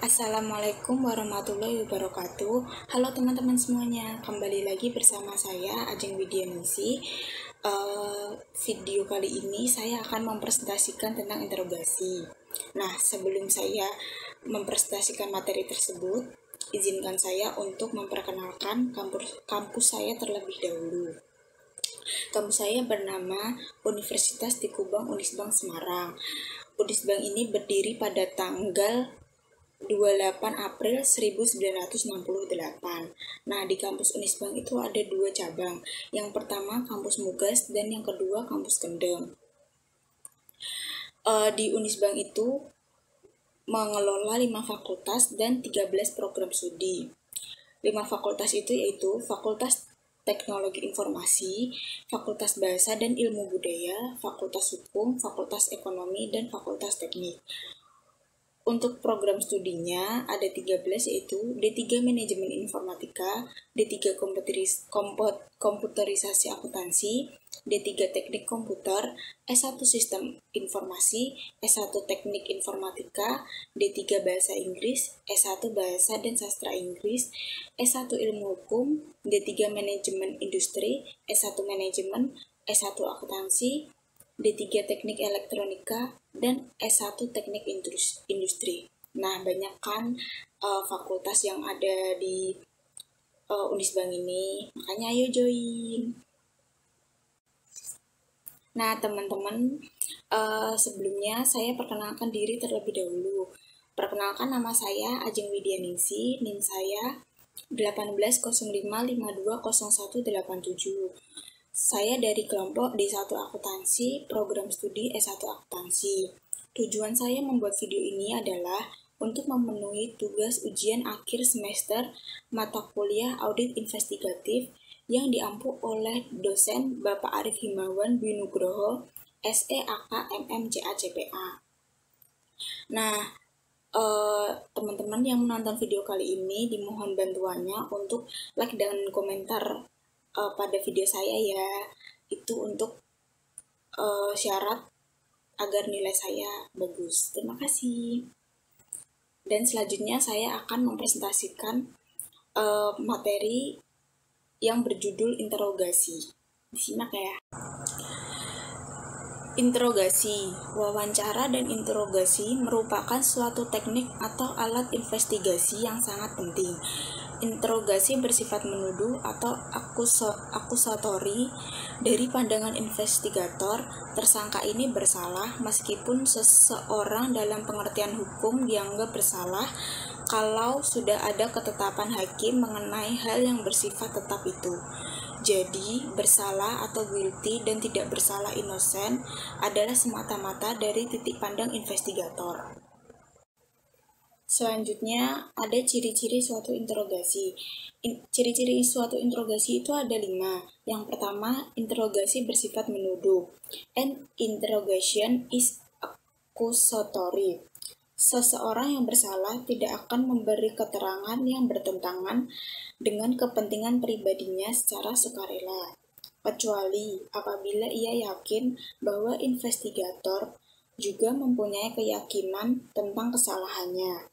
Assalamualaikum warahmatullahi wabarakatuh. Halo teman-teman semuanya, kembali lagi bersama saya Ajeng Widyaningsi. Video kali ini saya akan mempresentasikan tentang interogasi. Nah, sebelum saya mempresentasikan materi tersebut, izinkan saya untuk memperkenalkan kampus saya terlebih dahulu. Kampus saya bernama Universitas di Kubang Unisbank Semarang. Unisbank ini berdiri pada tanggal 28 April 1968. Nah, di kampus Unisbank itu ada 2 cabang. Yang pertama kampus Mugas dan yang kedua kampus Kendeng. Di Unisbank itu mengelola 5 fakultas dan 13 program studi. 5 fakultas itu yaitu Fakultas Teknologi Informasi, Fakultas Bahasa dan Ilmu Budaya, Fakultas Hukum, Fakultas Ekonomi, dan Fakultas Teknik. Untuk program studinya ada 13 yaitu D3 Manajemen Informatika, D3 Komputerisasi Akuntansi, D3 Teknik Komputer, S1 Sistem Informasi, S1 Teknik Informatika, D3 Bahasa Inggris, S1 Bahasa dan Sastra Inggris, S1 Ilmu Hukum, D3 Manajemen Industri, S1 Manajemen, S1 Akuntansi, D3 Teknik Elektronika, dan S1 Teknik Industri. Nah, banyak kan fakultas yang ada di Unisbank ini, makanya ayo join. Nah, teman-teman, sebelumnya saya perkenalkan diri terlebih dahulu. Perkenalkan, nama saya Ajeng Widyaningsi, NIM saya 1805520187. Saya dari kelompok D1 Akuntansi, program studi S1 Akuntansi. Tujuan saya membuat video ini adalah untuk memenuhi tugas ujian akhir semester mata kuliah audit investigatif yang diampu oleh dosen Bapak Arif Himawan Dwi Nugroho, SEAK MMCA CPA. Nah, teman-teman yang menonton video kali ini dimohon bantuannya untuk like dan komentar pada video saya ya, itu untuk syarat agar nilai saya bagus. Terima kasih. Dan selanjutnya saya akan mempresentasikan materi yang berjudul interogasi. Disimak ya. Interogasi, wawancara dan interogasi merupakan suatu teknik atau alat investigasi yang sangat penting. Interogasi bersifat menuduh atau akusatori. Dari pandangan investigator, tersangka ini bersalah meskipun seseorang dalam pengertian hukum dianggap bersalah kalau sudah ada ketetapan hakim mengenai hal yang bersifat tetap itu. Jadi, bersalah atau guilty dan tidak bersalah innocent adalah semata-mata dari titik pandang investigator. Selanjutnya, ada ciri-ciri suatu interogasi. Ciri-ciri suatu interogasi itu ada 5. Yang pertama, interogasi bersifat menuduh. An interrogation is accusatory. Seseorang yang bersalah tidak akan memberi keterangan yang bertentangan dengan kepentingan pribadinya secara sukarela, kecuali apabila ia yakin bahwa investigator juga mempunyai keyakinan tentang kesalahannya.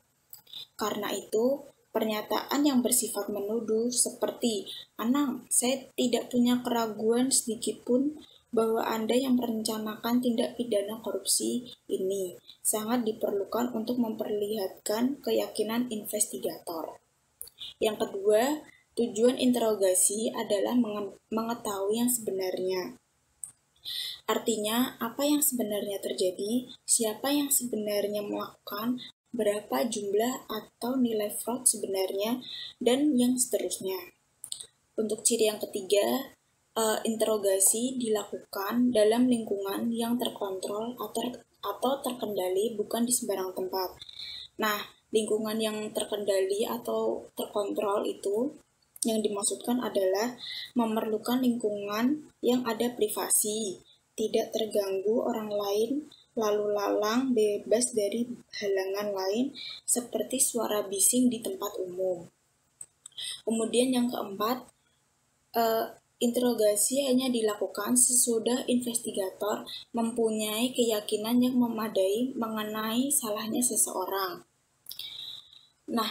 Karena itu, pernyataan yang bersifat menuduh seperti, "Anang, saya tidak punya keraguan sedikitpun bahwa Anda yang merencanakan tindak pidana korupsi ini," sangat diperlukan untuk memperlihatkan keyakinan investigator. Yang kedua, tujuan interogasi adalah mengetahui yang sebenarnya. Artinya, apa yang sebenarnya terjadi, siapa yang sebenarnya melakukan, berapa jumlah atau nilai fraud sebenarnya, dan yang seterusnya. Untuk ciri yang ketiga, interogasi dilakukan dalam lingkungan yang terkontrol atau terkendali, bukan di sembarang tempat. Nah, lingkungan yang terkendali atau terkontrol itu yang dimaksudkan adalah memerlukan lingkungan yang ada privasi, tidak terganggu orang lain, lalu lalang bebas dari halangan lain seperti suara bising di tempat umum. Kemudian yang keempat, interogasi hanya dilakukan sesudah investigator mempunyai keyakinan yang memadai mengenai salahnya seseorang. Nah,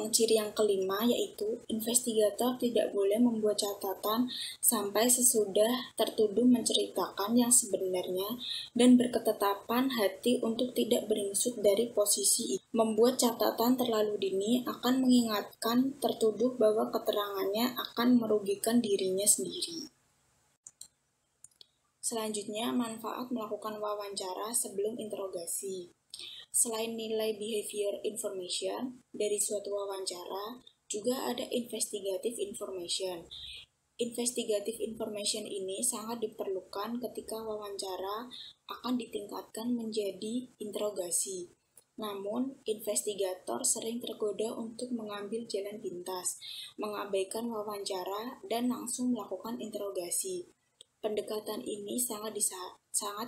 ciri yang kelima yaitu investigator tidak boleh membuat catatan sampai sesudah tertuduh menceritakan yang sebenarnya dan berketetapan hati untuk tidak beringsut dari posisi itu. Membuat catatan terlalu dini akan mengingatkan tertuduh bahwa keterangannya akan merugikan dirinya sendiri. Selanjutnya, manfaat melakukan wawancara sebelum interogasi. Selain nilai behavior information dari suatu wawancara, juga ada investigative information. Investigative information ini sangat diperlukan ketika wawancara akan ditingkatkan menjadi interogasi. Namun, investigator sering tergoda untuk mengambil jalan pintas, mengabaikan wawancara, dan langsung melakukan interogasi. Pendekatan ini sangat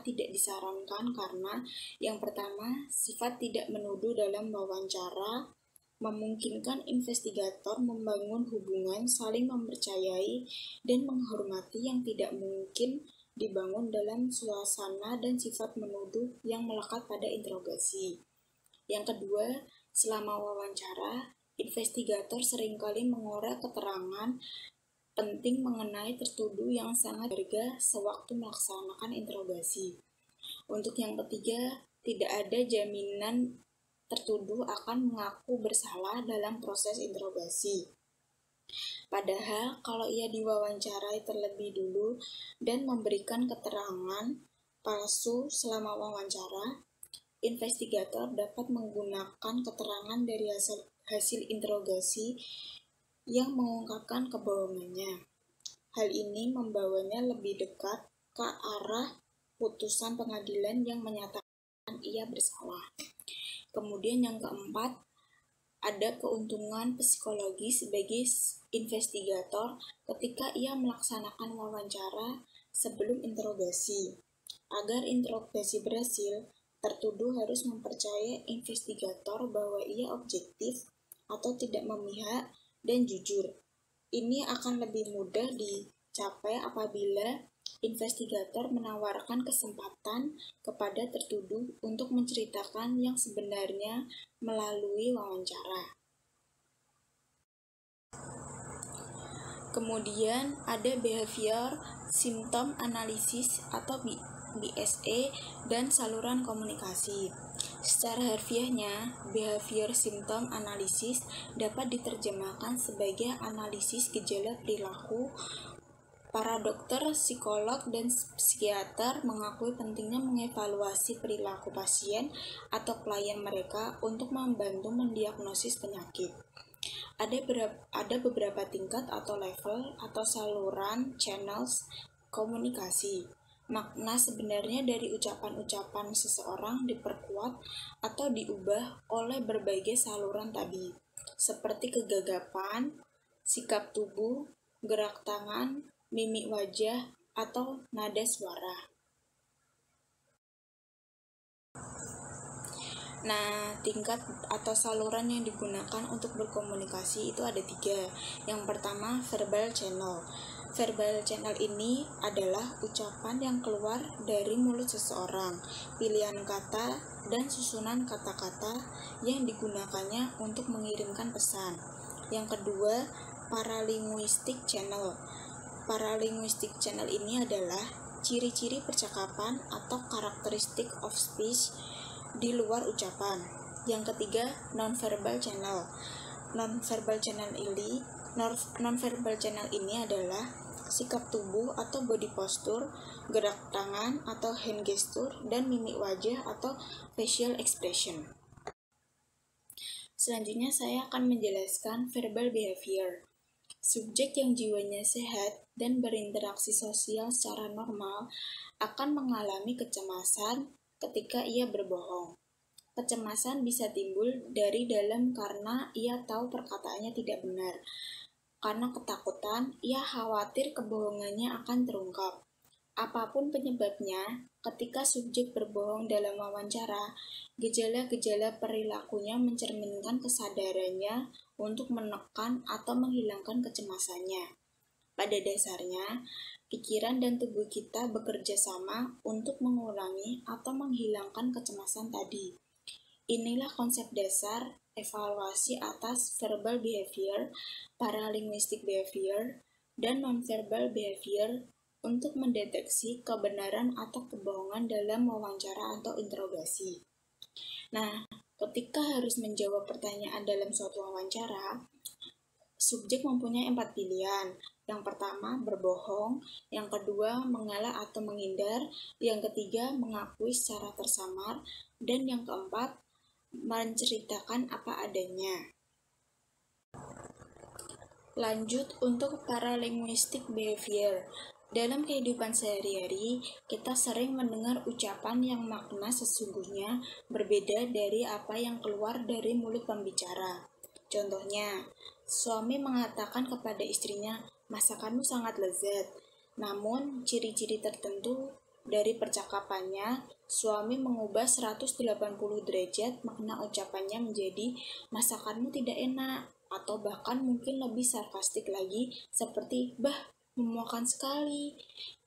tidak disarankan karena yang pertama, sifat tidak menuduh dalam wawancara memungkinkan investigator membangun hubungan saling mempercayai dan menghormati yang tidak mungkin dibangun dalam suasana dan sifat menuduh yang melekat pada interogasi. Yang kedua, selama wawancara, investigator seringkali mengorek keterangan penting mengenai tertuduh yang sangat berharga sewaktu melaksanakan interogasi. Untuk yang ketiga, tidak ada jaminan tertuduh akan mengaku bersalah dalam proses interogasi. Padahal, kalau ia diwawancarai terlebih dulu dan memberikan keterangan palsu selama wawancara, investigator dapat menggunakan keterangan dari hasil interogasi yang mengungkapkan kebohongannya. Hal ini membawanya lebih dekat ke arah putusan pengadilan yang menyatakan ia bersalah. Kemudian yang keempat, ada keuntungan psikologis bagi investigator ketika ia melaksanakan wawancara sebelum interogasi. Agar interogasi berhasil, tertuduh harus mempercayai investigator bahwa ia objektif atau tidak memihak dan jujur. Ini akan lebih mudah dicapai apabila investigator menawarkan kesempatan kepada tertuduh untuk menceritakan yang sebenarnya melalui wawancara. Kemudian ada behavior symptom analysis atau BSA dan saluran komunikasi. Secara harfiahnya, behavior symptom analysis dapat diterjemahkan sebagai analisis gejala perilaku. Para dokter, psikolog, dan psikiater mengakui pentingnya mengevaluasi perilaku pasien atau klien mereka untuk membantu mendiagnosis penyakit. Ada beberapa tingkat atau level atau saluran channels komunikasi. Makna sebenarnya dari ucapan-ucapan seseorang diperkuat atau diubah oleh berbagai saluran tadi, seperti kegagapan, sikap tubuh, gerak tangan, mimik wajah, atau nada suara. Nah, tingkat atau saluran yang digunakan untuk berkomunikasi itu ada 3. Yang pertama, verbal channel. Verbal channel ini adalah ucapan yang keluar dari mulut seseorang, pilihan kata, dan susunan kata-kata yang digunakannya untuk mengirimkan pesan. Yang kedua, paralinguistic channel. Paralinguistic channel ini adalah ciri-ciri percakapan atau karakteristik of speech di luar ucapan. Yang ketiga, nonverbal channel. Nonverbal channel ini adalah sikap tubuh atau body posture, gerak tangan atau hand gesture, dan mimik wajah atau facial expression. Selanjutnya saya akan menjelaskan verbal behavior. Subjek yang jiwanya sehat dan berinteraksi sosial secara normal akan mengalami kecemasan ketika ia berbohong. Kecemasan bisa timbul dari dalam karena ia tahu perkataannya tidak benar. Karena ketakutan, ia khawatir kebohongannya akan terungkap. Apapun penyebabnya, ketika subjek berbohong dalam wawancara, gejala-gejala perilakunya mencerminkan kesadarannya untuk menekan atau menghilangkan kecemasannya. Pada dasarnya, pikiran dan tubuh kita bekerja sama untuk mengurangi atau menghilangkan kecemasan tadi. Inilah konsep dasar evaluasi atas verbal behavior, paralinguistic behavior, dan nonverbal behavior untuk mendeteksi kebenaran atau kebohongan dalam wawancara atau interogasi. Nah, ketika harus menjawab pertanyaan dalam suatu wawancara, subjek mempunyai 4 pilihan. Yang pertama, berbohong. Yang kedua, mengalah atau menghindar. Yang ketiga, mengakui secara tersamar. Dan yang keempat, menceritakan apa adanya. Lanjut untuk paralinguistic behavior. Dalam kehidupan sehari-hari, kita sering mendengar ucapan yang makna sesungguhnya berbeda dari apa yang keluar dari mulut pembicara. Contohnya, suami mengatakan kepada istrinya, "Masakanmu sangat lezat." Namun, ciri-ciri tertentu dari percakapannya, suami mengubah 180 derajat makna ucapannya menjadi, "Masakanmu tidak enak." Atau bahkan mungkin lebih sarkastik lagi, seperti, "Bah, memuakan sekali."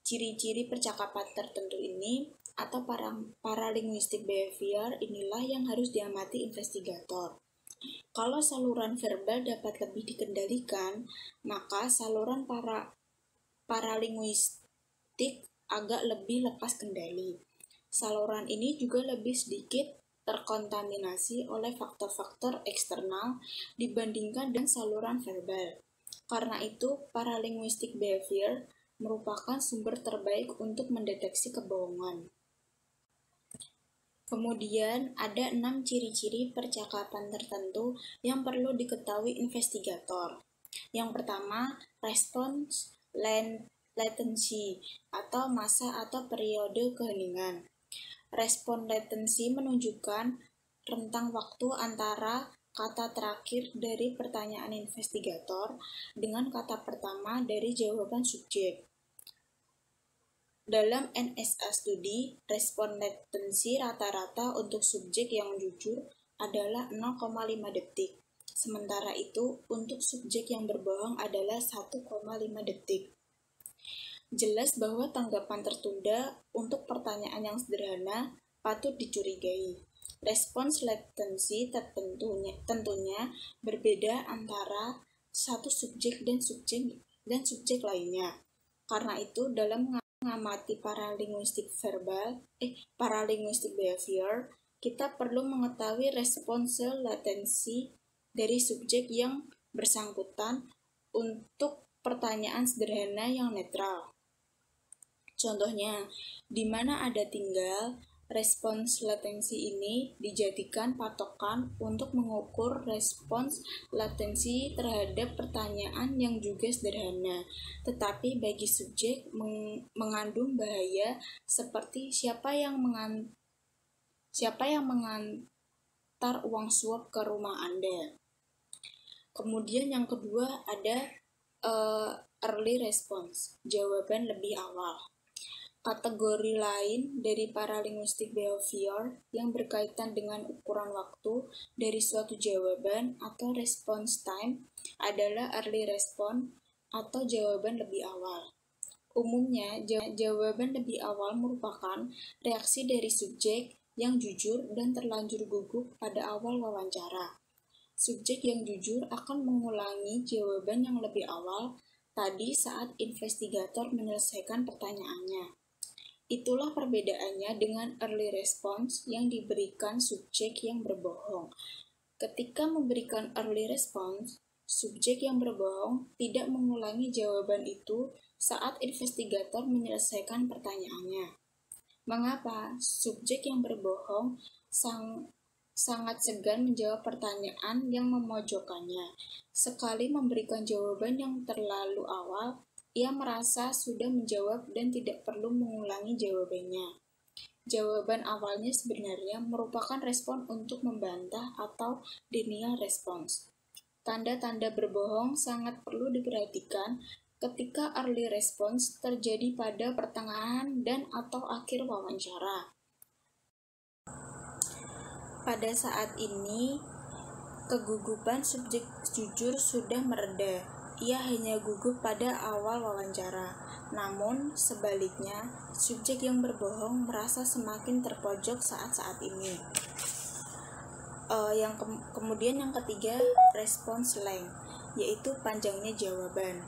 Ciri-ciri percakapan tertentu ini atau paralinguistic behavior inilah yang harus diamati investigator. Kalau saluran verbal dapat lebih dikendalikan, maka saluran paralinguistik agak lebih lepas kendali. Saluran ini juga lebih sedikit terkontaminasi oleh faktor-faktor eksternal dibandingkan dengan saluran verbal. Karena itu, paralinguistic behavior merupakan sumber terbaik untuk mendeteksi kebohongan. Kemudian, ada 6 ciri-ciri percakapan tertentu yang perlu diketahui investigator. Yang pertama, response latency atau masa atau periode keheningan. Respon latency menunjukkan rentang waktu antara kata terakhir dari pertanyaan investigator dengan kata pertama dari jawaban subjek. Dalam NSA studi, respon latency rata-rata untuk subjek yang jujur adalah 0,5 detik. Sementara itu, untuk subjek yang berbohong adalah 1,5 detik. Jelas bahwa tanggapan tertunda untuk pertanyaan yang sederhana patut dicurigai. Respons latency tentunya berbeda antara satu subjek dan subjek lainnya. Karena itu, dalam mengamati paralinguistic behavior, kita perlu mengetahui respons latency dari subjek yang bersangkutan untuk pertanyaan sederhana yang netral. Contohnya, di mana ada tinggal, respons latensi ini dijadikan patokan untuk mengukur respons latensi terhadap pertanyaan yang juga sederhana, tetapi bagi subjek mengandung bahaya seperti siapa yang mengantar uang suap ke rumah Anda. Kemudian yang kedua ada early response, jawaban lebih awal. Kategori lain dari paralinguistic behavior yang berkaitan dengan ukuran waktu dari suatu jawaban atau response time adalah early response atau jawaban lebih awal. Umumnya, jawaban lebih awal merupakan reaksi dari subjek yang jujur dan terlanjur gugup pada awal wawancara. Subjek yang jujur akan mengulangi jawaban yang lebih awal tadi saat investigator menyelesaikan pertanyaannya. Itulah perbedaannya dengan early response yang diberikan subjek yang berbohong. Ketika memberikan early response, subjek yang berbohong tidak mengulangi jawaban itu saat investigator menyelesaikan pertanyaannya. Mengapa subjek yang berbohong sangat segan menjawab pertanyaan yang memojokkannya? Sekali memberikan jawaban yang terlalu awal, ia merasa sudah menjawab dan tidak perlu mengulangi jawabannya. Jawaban awalnya sebenarnya merupakan respon untuk membantah atau denial response. Tanda-tanda berbohong sangat perlu diperhatikan ketika early response terjadi pada pertengahan dan atau akhir wawancara. Pada saat ini, kegugupan subjek jujur sudah mereda. Ia hanya gugup pada awal wawancara. Namun, sebaliknya, subjek yang berbohong merasa semakin terpojok saat-saat ini. Kemudian yang ketiga, response length, yaitu panjangnya jawaban.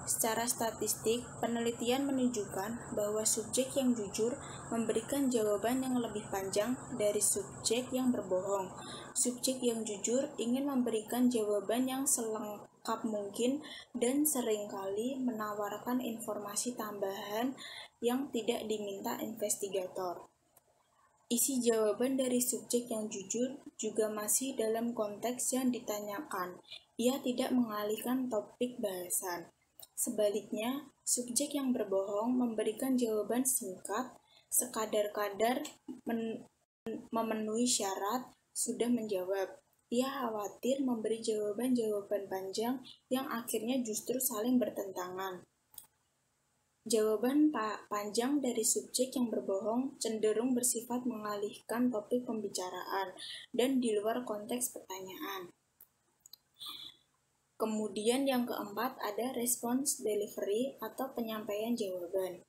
Secara statistik, penelitian menunjukkan bahwa subjek yang jujur memberikan jawaban yang lebih panjang dari subjek yang berbohong. Subjek yang jujur ingin memberikan jawaban yang selengkap mungkin dan seringkali menawarkan informasi tambahan yang tidak diminta investigator. Isi jawaban dari subjek yang jujur juga masih dalam konteks yang ditanyakan. Ia tidak mengalihkan topik bahasan. Sebaliknya, subjek yang berbohong memberikan jawaban singkat, sekadar-kadar memenuhi syarat, sudah menjawab. Ia khawatir memberi jawaban-jawaban panjang yang akhirnya justru saling bertentangan. Jawaban panjang dari subjek yang berbohong cenderung bersifat mengalihkan topik pembicaraan dan di luar konteks pertanyaan. Kemudian yang keempat ada response delivery atau penyampaian jawaban.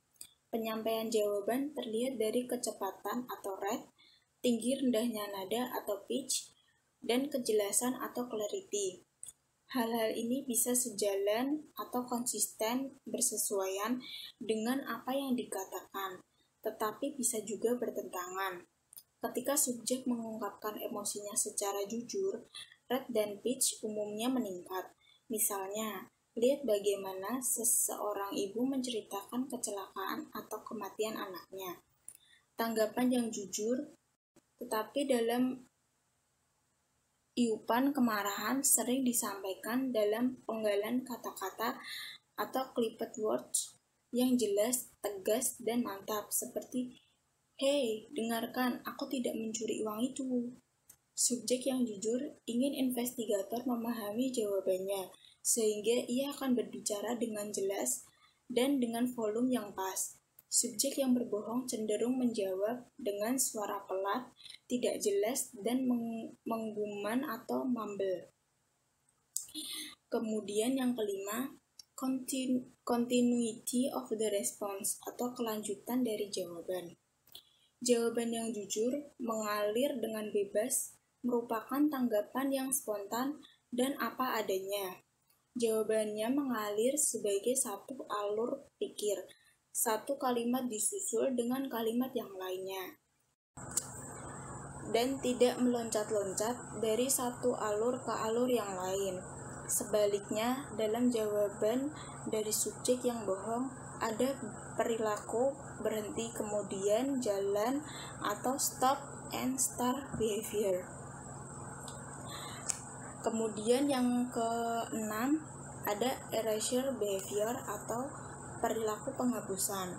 Penyampaian jawaban terlihat dari kecepatan atau rate, tinggi rendahnya nada atau pitch, dan kejelasan atau clarity. Hal-hal ini bisa sejalan atau konsisten bersesuaian dengan apa yang dikatakan, tetapi bisa juga bertentangan. Ketika subjek mengungkapkan emosinya secara jujur, rate dan pitch umumnya meningkat. Misalnya, lihat bagaimana seseorang ibu menceritakan kecelakaan atau kematian anaknya. Tanggapan yang jujur, tetapi dalam iupan kemarahan sering disampaikan dalam penggalan kata-kata atau clipped words yang jelas, tegas, dan mantap, seperti "Hei, dengarkan, aku tidak mencuri uang itu." Subjek yang jujur ingin investigator memahami jawabannya, sehingga ia akan berbicara dengan jelas dan dengan volume yang pas. Subjek yang berbohong cenderung menjawab dengan suara pelat, tidak jelas, dan menggumam atau mumble. Kemudian yang kelima, continuity of the response atau kelanjutan dari jawaban. Jawaban yang jujur, mengalir dengan bebas, merupakan tanggapan yang spontan dan apa adanya. Jawabannya mengalir sebagai satu alur pikir. Satu kalimat disusul dengan kalimat yang lainnya. Dan tidak meloncat-loncat dari satu alur ke alur yang lain. Sebaliknya, dalam jawaban dari subjek yang bohong, ada perilaku berhenti kemudian jalan atau stop and start behavior. Kemudian yang keenam ada erasure behavior atau perilaku penghapusan.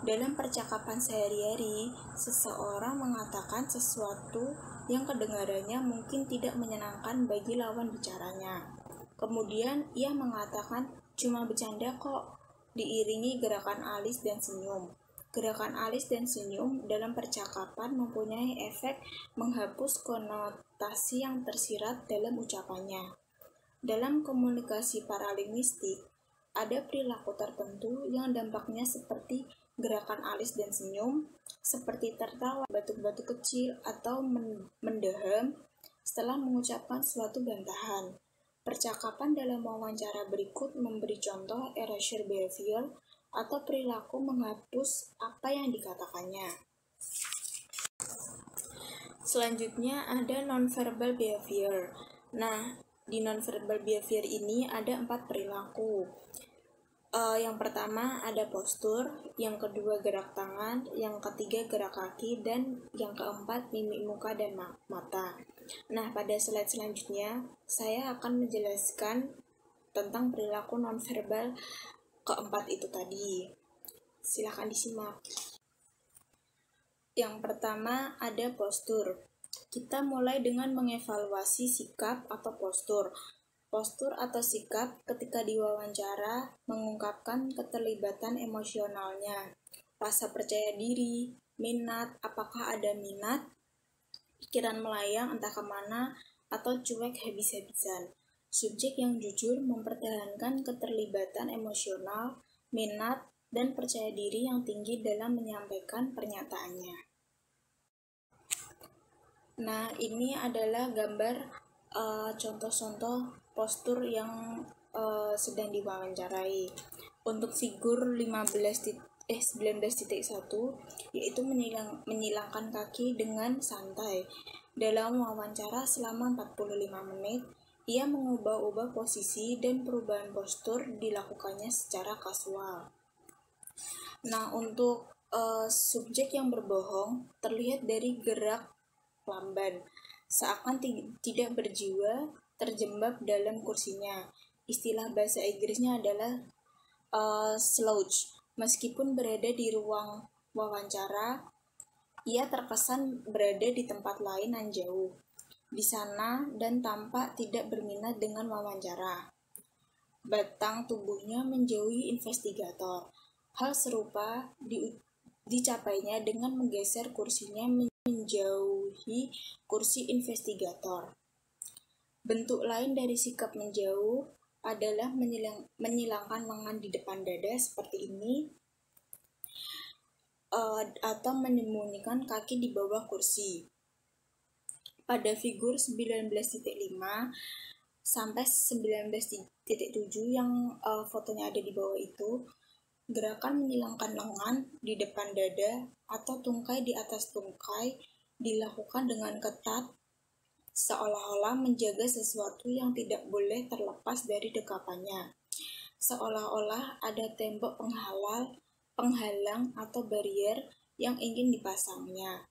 Dalam percakapan sehari-hari, seseorang mengatakan sesuatu yang kedengarannya mungkin tidak menyenangkan bagi lawan bicaranya. Kemudian ia mengatakan cuma bercanda kok, diiringi gerakan alis dan senyum. Gerakan alis dan senyum dalam percakapan mempunyai efek menghapus konotasi yang tersirat dalam ucapannya. Dalam komunikasi paralinguistik, ada perilaku tertentu yang dampaknya seperti gerakan alis dan senyum, seperti tertawa, batuk-batuk kecil, atau mendeham setelah mengucapkan suatu bantahan. Percakapan dalam wawancara berikut memberi contoh erasure behavior atau perilaku menghapus apa yang dikatakannya. Selanjutnya ada nonverbal behavior. Nah, di nonverbal behavior ini ada 4 perilaku. Yang pertama ada postur, yang kedua gerak tangan, yang ketiga gerak kaki, dan yang keempat mimik muka dan mata. Nah, pada slide selanjutnya saya akan menjelaskan tentang perilaku nonverbal keempat itu tadi. Silakan disimak. Yang pertama ada postur. Kita mulai dengan mengevaluasi sikap atau postur. Postur atau sikap ketika diwawancara mengungkapkan keterlibatan emosionalnya, rasa percaya diri, minat, apakah ada minat, pikiran melayang entah kemana, atau cuek habis-habisan. Subjek yang jujur mempertahankan keterlibatan emosional, minat, dan percaya diri yang tinggi dalam menyampaikan pernyataannya. Nah, ini adalah gambar contoh-contoh postur yang sedang diwawancarai. Untuk figur 19.1 yaitu menyilangkan kaki dengan santai. Dalam wawancara selama 45 menit, ia mengubah-ubah posisi dan perubahan postur dilakukannya secara kasual. Nah, untuk subjek yang berbohong terlihat dari gerak lamban, seakan tidak berjiwa, terjebak dalam kursinya. Istilah bahasa Inggrisnya adalah slouch. Meskipun berada di ruang wawancara, ia terkesan berada di tempat lain yang jauh di sana dan tampak tidak berminat dengan wawancara. Batang tubuhnya menjauhi investigator. Hal serupa dicapainya dengan menggeser kursinya menjauhi kursi investigator. Bentuk lain dari sikap menjauh adalah menyilangkan lengan di depan dada seperti ini, atau menyembunyikan kaki di bawah kursi. Pada figur 19.5 sampai 19.7 yang fotonya ada di bawah itu, gerakan menyilangkan lengan di depan dada atau tungkai di atas tungkai dilakukan dengan ketat, seolah-olah menjaga sesuatu yang tidak boleh terlepas dari dekapannya. Seolah-olah ada tembok penghalang atau barrier yang ingin dipasangnya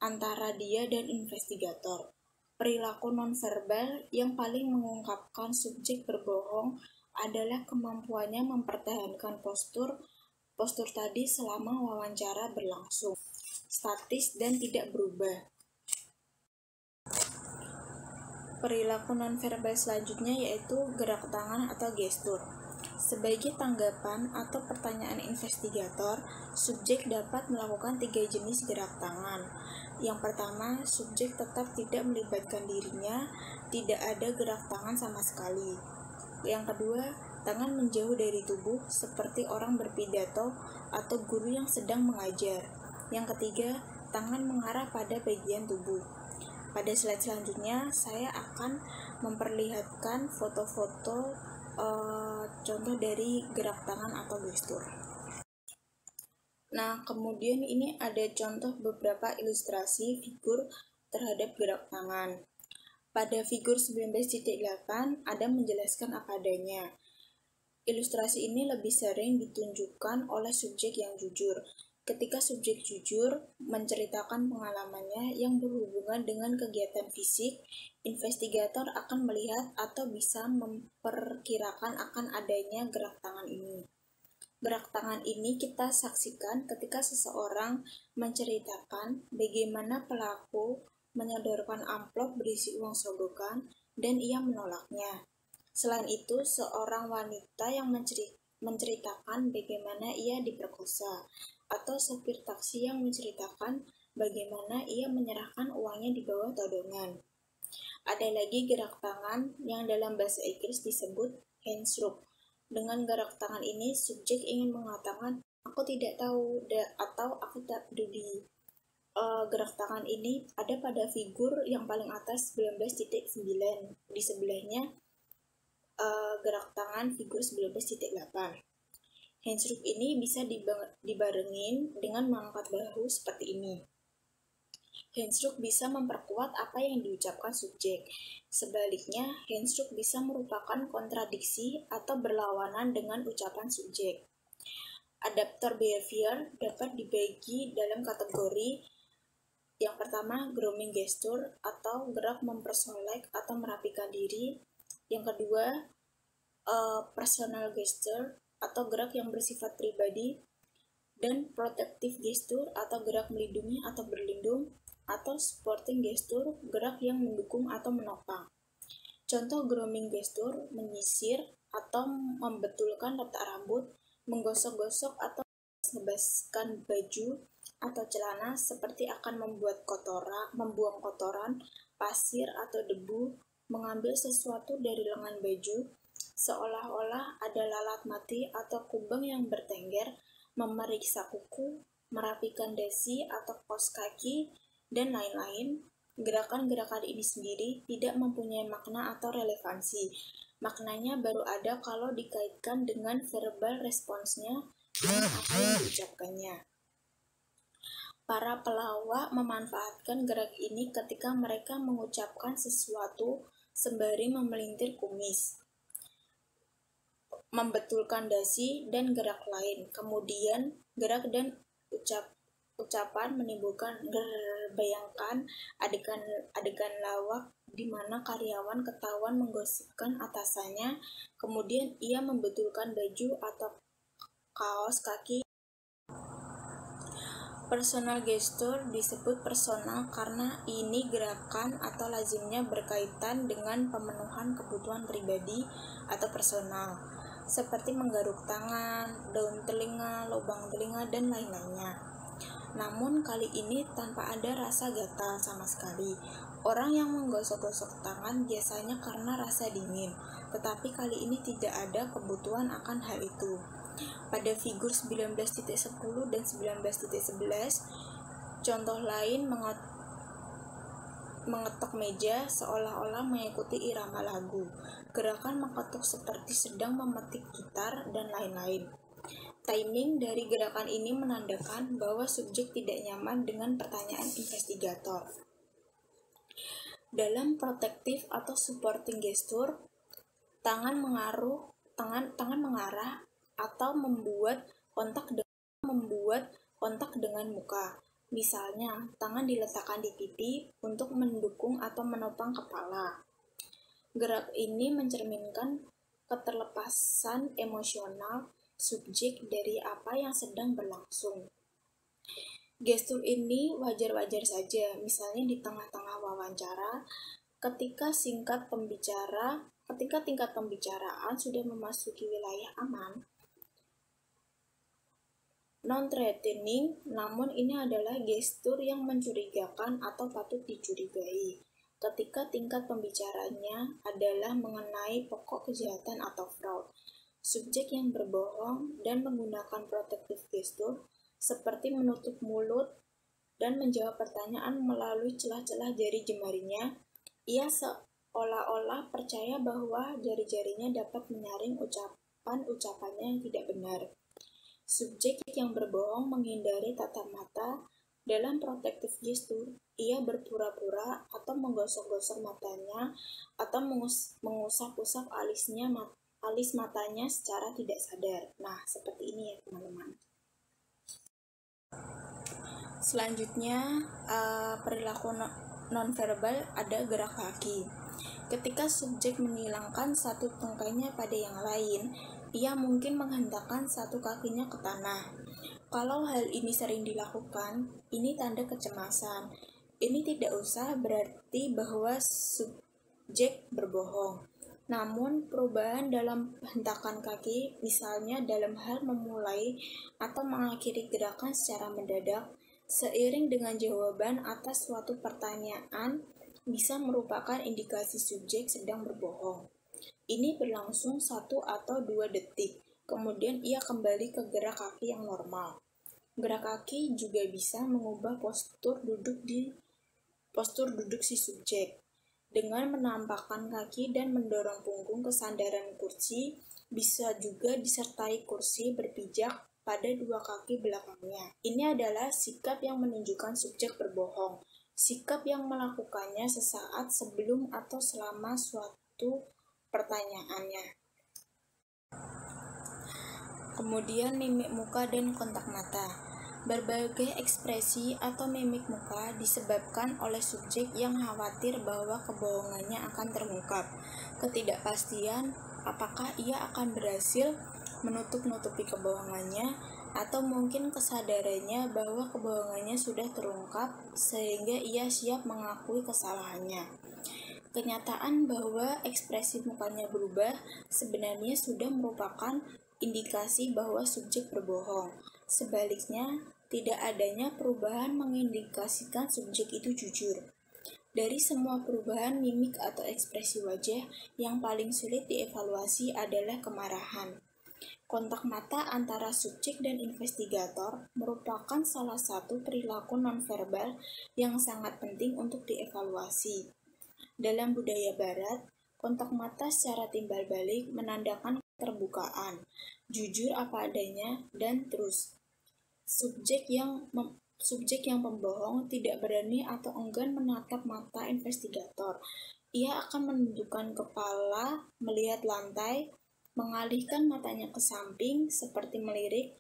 antara dia dan investigator. Perilaku nonverbal yang paling mengungkapkan subjek berbohong adalah kemampuannya mempertahankan postur tadi selama wawancara berlangsung, statis dan tidak berubah. Perilaku nonverbal selanjutnya yaitu gerak tangan atau gestur. Sebagai tanggapan atau pertanyaan investigator, subjek dapat melakukan 3 jenis gerak tangan. Yang pertama, subjek tetap tidak melibatkan dirinya, tidak ada gerak tangan sama sekali. Yang kedua, tangan menjauh dari tubuh seperti orang berpidato atau guru yang sedang mengajar. Yang ketiga, tangan mengarah pada bagian tubuh. Pada slide selanjutnya, saya akan memperlihatkan foto-foto contoh dari gerak tangan atau gestur. Nah, kemudian ini ada contoh beberapa ilustrasi figur terhadap gerak tangan. Pada figur 19.8 ada menjelaskan apa adanya. Ilustrasi ini lebih sering ditunjukkan oleh subjek yang jujur. Ketika subjek jujur menceritakan pengalamannya yang berhubungan dengan kegiatan fisik, investigator akan melihat atau bisa memperkirakan akan adanya gerak tangan ini. Gerak tangan ini kita saksikan ketika seseorang menceritakan bagaimana pelaku menyodorkan amplop berisi uang sogokan dan ia menolaknya. Selain itu, seorang wanita yang menceritakan bagaimana ia diperkosa, atau sopir taksi yang menceritakan bagaimana ia menyerahkan uangnya di bawah todongan. Ada lagi gerak tangan yang dalam bahasa Inggris disebut handstroke. Dengan gerak tangan ini, subjek ingin mengatakan, aku tidak tahu atau aku tak peduli. Gerak tangan ini ada pada figur yang paling atas 19.9. Di sebelahnya gerak tangan figur 19.8. Handstroke ini bisa dibarengin dengan mengangkat bahu seperti ini. Handstroke bisa memperkuat apa yang diucapkan subjek. Sebaliknya, handstroke bisa merupakan kontradiksi atau berlawanan dengan ucapan subjek. Adaptor behavior dapat dibagi dalam kategori yang pertama, grooming gesture atau gerak mempersolek atau merapikan diri. Yang kedua, personal gesture atau gerak yang bersifat pribadi, dan protective gesture atau gerak melindungi atau berlindung, atau supporting gesture, gerak yang mendukung atau menopang. Contoh grooming gesture, menyisir atau membetulkan letak rambut, menggosok-gosok atau membaskan baju atau celana seperti akan membuang kotoran, pasir atau debu, mengambil sesuatu dari lengan baju, seolah-olah ada lalat mati atau kubang yang bertengger, memeriksa kuku, merapikan dasi atau kaos kaki, dan lain-lain. Gerakan-gerakan ini sendiri tidak mempunyai makna atau relevansi. Maknanya baru ada kalau dikaitkan dengan verbal responsnya dan apa yang diucapkannya. Para pelawak memanfaatkan gerak ini ketika mereka mengucapkan sesuatu sembari memelintir kumis, membetulkan dasi, dan gerak lain. Kemudian, gerak dan ucapan menimbulkan bayangkan adegan lawak di mana karyawan ketahuan menggosipkan atasannya, kemudian ia membetulkan baju atau kaos kaki. Personal gesture disebut personal karena ini gerakan atau lazimnya berkaitan dengan pemenuhan kebutuhan pribadi atau personal, seperti menggaruk tangan, daun telinga, lubang telinga, dan lain-lainnya. Namun kali ini tanpa ada rasa gatal sama sekali. Orang yang menggosok-gosok tangan biasanya karena rasa dingin, tetapi kali ini tidak ada kebutuhan akan hal itu. Pada figur 19.10 dan 19.11, contoh lain mengetok meja seolah-olah mengikuti irama lagu. Gerakan mengetuk seperti sedang memetik gitar dan lain-lain. Timing dari gerakan ini menandakan bahwa subjek tidak nyaman dengan pertanyaan investigator. Dalam protective atau supporting gesture, tangan mengarah atau membuat kontak dengan muka. Misalnya, tangan diletakkan di pipi untuk mendukung atau menopang kepala. Gerak ini mencerminkan keterlepasan emosional subjek dari apa yang sedang berlangsung. Gestur ini wajar-wajar saja, misalnya di tengah-tengah wawancara, ketika tingkat pembicaraan sudah memasuki wilayah aman, non-threatening, namun ini adalah gestur yang mencurigakan atau patut dicurigai. Ketika tingkat pembicaranya adalah mengenai pokok kejahatan atau fraud, subjek yang berbohong dan menggunakan protective gesture seperti menutup mulut dan menjawab pertanyaan melalui celah-celah jari jemarinya, ia seolah-olah percaya bahwa jari-jarinya dapat menyaring ucapannya yang tidak benar. Subjek yang berbohong menghindari tatap mata. Dalam protective gesture, ia berpura-pura atau menggosok-gosok matanya atau mengusap-usap alis matanya secara tidak sadar. Nah, seperti ini ya teman-teman. Selanjutnya, perilaku nonverbal ada gerak kaki. Ketika subjek menghilangkan satu tungkainya pada yang lain, ia mungkin menghentakkan satu kakinya ke tanah. Kalau hal ini sering dilakukan, ini tanda kecemasan. Ini tidak usah berarti bahwa subjek berbohong. Namun, perubahan dalam hentakan kaki, misalnya dalam hal memulai atau mengakhiri gerakan secara mendadak, seiring dengan jawaban atas suatu pertanyaan, bisa merupakan indikasi subjek sedang berbohong. Ini berlangsung 1 atau 2 detik, kemudian ia kembali ke gerak kaki yang normal. Gerak kaki juga bisa mengubah postur duduk si subjek. Dengan menampakkan kaki dan mendorong punggung ke sandaran kursi, bisa juga disertai kursi berpijak pada 2 kaki belakangnya. Ini adalah sikap yang menunjukkan subjek berbohong. Sikap yang melakukannya sesaat sebelum atau selama suatu pertanyaannya. Kemudian mimik muka dan kontak mata. Berbagai ekspresi atau mimik muka disebabkan oleh subjek yang khawatir bahwa kebohongannya akan terungkap. Ketidakpastian apakah ia akan berhasil menutup-nutupi kebohongannya, atau mungkin kesadarannya bahwa kebohongannya sudah terungkap sehingga ia siap mengakui kesalahannya. Kenyataan bahwa ekspresi mukanya berubah sebenarnya sudah merupakan indikasi bahwa subjek berbohong. Sebaliknya, tidak adanya perubahan mengindikasikan subjek itu jujur. Dari semua perubahan mimik atau ekspresi wajah, yang paling sulit dievaluasi adalah kemarahan. Kontak mata antara subjek dan investigator merupakan salah satu perilaku nonverbal yang sangat penting untuk dievaluasi. Dalam budaya Barat, kontak mata secara timbal balik menandakan keterbukaan, jujur apa adanya, dan terus. Subjek yang pembohong tidak berani atau enggan menatap mata investigator. Ia akan menundukkan kepala, melihat lantai, mengalihkan matanya ke samping seperti melirik,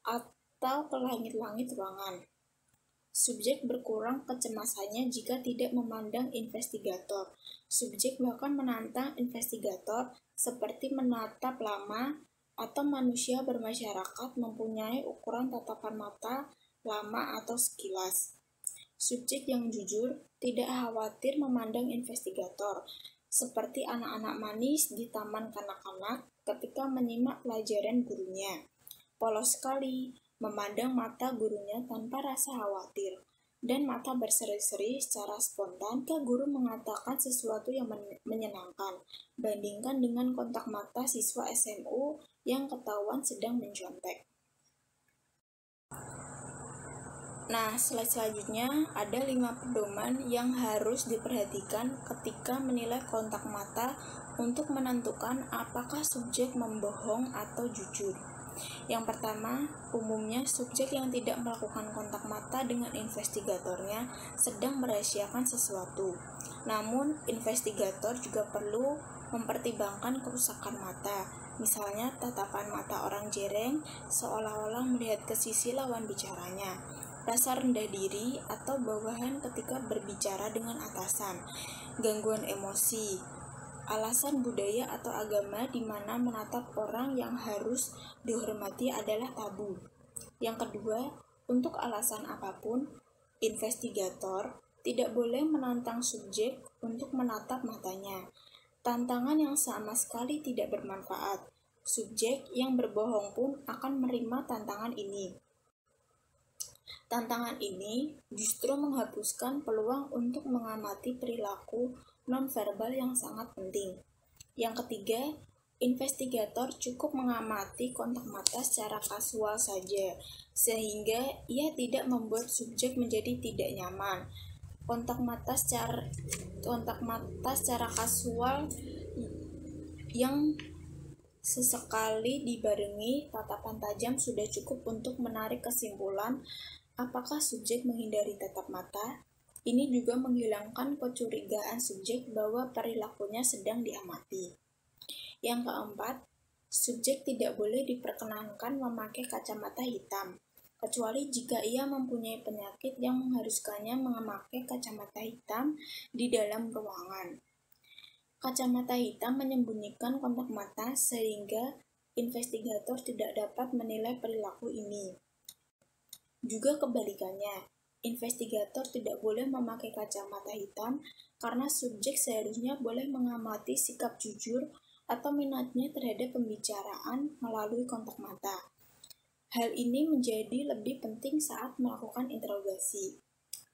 atau ke langit-langit ruangan. Subjek berkurang kecemasannya jika tidak memandang investigator. Subjek bahkan menantang investigator seperti menatap lama atau manusia bermasyarakat mempunyai ukuran tatapan mata lama atau sekilas. Subjek yang jujur tidak khawatir memandang investigator, seperti anak-anak manis di taman kanak-kanak ketika menyimak pelajaran gurunya. Polos sekali, memandang mata gurunya tanpa rasa khawatir, dan mata berseri-seri secara spontan ketika guru mengatakan sesuatu yang menyenangkan, bandingkan dengan kontak mata siswa SMU yang ketahuan sedang mencontek. Nah, slide selanjutnya ada 5 pedoman yang harus diperhatikan ketika menilai kontak mata untuk menentukan apakah subjek membohong atau jujur. Yang pertama, umumnya subjek yang tidak melakukan kontak mata dengan investigatornya sedang merahasiakan sesuatu. Namun, investigator juga perlu mempertimbangkan kerusakan mata. Misalnya, tatapan mata orang jereng seolah-olah melihat ke sisi lawan bicaranya. Rasa rendah diri atau bawahan ketika berbicara dengan atasan. Gangguan emosi. Alasan budaya atau agama di mana menatap orang yang harus dihormati adalah tabu. Yang kedua, untuk alasan apapun, investigator tidak boleh menantang subjek untuk menatap matanya. Tantangan yang sama sekali tidak bermanfaat. Subjek yang berbohong pun akan menerima tantangan ini. Tantangan ini justru menghapuskan peluang untuk mengamati perilaku nonverbal yang sangat penting. Yang ketiga, investigator cukup mengamati kontak mata secara kasual saja, sehingga ia tidak membuat subjek menjadi tidak nyaman. Kontak mata secara kasual yang sesekali dibarengi tatapan tajam sudah cukup untuk menarik kesimpulan apakah subjek menghindari tatap mata. Ini juga menghilangkan kecurigaan subjek bahwa perilakunya sedang diamati. Yang keempat, subjek tidak boleh diperkenankan memakai kacamata hitam, kecuali jika ia mempunyai penyakit yang mengharuskannya memakai kacamata hitam di dalam ruangan. Kacamata hitam menyembunyikan kontak mata sehingga investigator tidak dapat menilai perilaku ini. Juga kebalikannya, investigator tidak boleh memakai kacamata hitam karena subjek seharusnya boleh mengamati sikap jujur atau minatnya terhadap pembicaraan melalui kontak mata. Hal ini menjadi lebih penting saat melakukan interogasi.